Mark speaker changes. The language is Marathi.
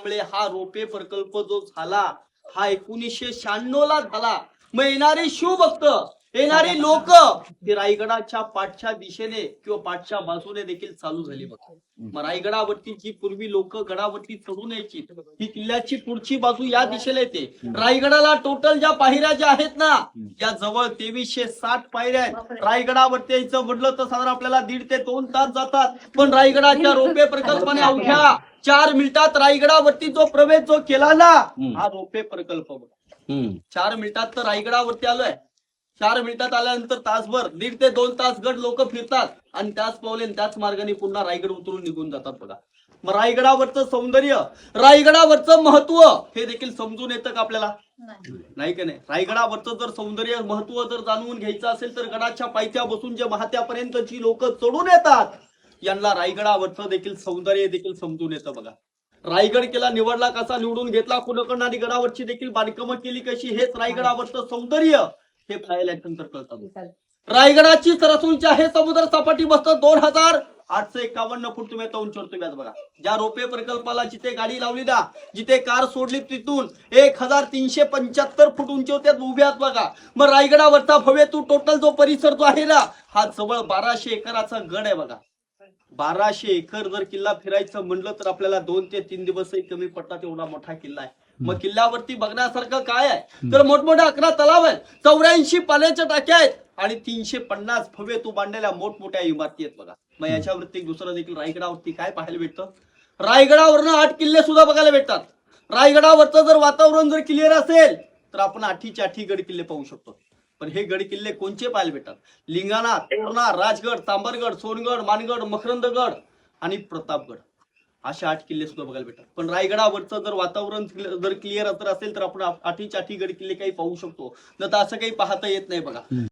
Speaker 1: त्यामुळे हा रोपे प्रकल्प जो झाला हा 1996 ला झाला. मग येणारे शिवभक्त, येणारी लोक ते रायगडाच्या पाठच्या दिशेने किंवा पाठच्या बाजूने देखील चालू झाली बघा. मग रायगडावरती जी पूर्वी लोक गडावरती चढून यायची ही किल्ल्याची पुढची बाजू या दिशेला येते. रायगडाला टोटल ज्या पायऱ्या ज्या आहेत ना या जवळ 2360 पायऱ्या आहेत. रायगडावरती यायचं म्हटलं तर साधारण आपल्याला 1.5 ते 2 तास जातात. पण रायगडाच्या रोपे प्रकल्पाने अवघ्या 4 मिनिटात रायगडावरती जो प्रवेश जो केला ना हा रोपे प्रकल्प बघा. 4 मिनिटात तर रायगडावरती आलोय. 4 मिनिटात आल्यानंतर तासभर 1.5 ते 2 तास गड लोक फिरतात आणि त्याच पावले त्याच मार्गाने पुन्हा रायगड उतरून निघून जातात बघा. मग रायगडावरचं सौंदर्य, रायगडावरचं महत्व हे देखील समजून येतं का आपल्याला? नाही का नाही? रायगडावरचं जर सौंदर्य महत्व जर जाणून घ्यायचं असेल तर गडाच्या पायथ्या बसून जे महात्यापर्यंत जी लोक चढून येतात यांना रायगडावरचं देखील सौंदर्य देखील समजून येतं बघा. रायगड किल्ला निवडला कसा, निवडून घेतला कुणाकडून आणि गडावरची देखील बांधकामं केली कशी, हेच रायगडावरचं सौंदर्य हे पाहिल्यानंतर कळतात. रायगडाची सरस उंची आहे समुद्र सपाटी बसतं 2851 फूट. तुम्ही आता उंचीवर तुम्ही बघा. ज्या रोपे प्रकल्पाला जिथे गाडी लावली ना, जिथे कार सोडली तिथून 1375 फूट उंचीवर उभ्यात बघा. मग रायगडावरचा भव्य तू टोटल जो परिसर जो आहे ना हा जवळ 1200 एकराचा गड आहे बघा. 1200 एकर जर किल्ला फिरायचं म्हणलं तर आपल्याला 2 ते 3 दिवसही कमी पडतात. एवढा मोठा किल्ला आहे. मग किल्ल्यावरती बघण्यासारखं काय आहे तर मोठमोठे 11 तलाव आहेत, 84 पाण्याच्या टाक्या आहेत आणि 350 भव्य तू बांधलेल्या मोठमोठ्या इमारती आहेत बघा. मग याच्यावरती दुसरं देखील रायगडावरती काय पाहायला भेटतं? रायगडावरनं 8 किल्ले सुद्धा बघायला भेटतात. रायगडावरचं जर वातावरण जर क्लिअर असेल तर आपण 8च्या 8 गड किल्ले पाहू शकतो. पण हे गड किल्ले कोणचे पाहायला भेटतात? लिंगाणा, तोरणा, राजगड, तांबरगड, सोनगड, मानगड, मकरंदगड आणि प्रतापगड असे 8 किल्ले सुद्धा बघायला भेटतात. पण रायगडावरचं जर वातावरण जर क्लिअर असेल तर आपण 8च्या 8 गड किल्ले काही पाहू शकतो. तर असं काही पाहता येत नाही बघा.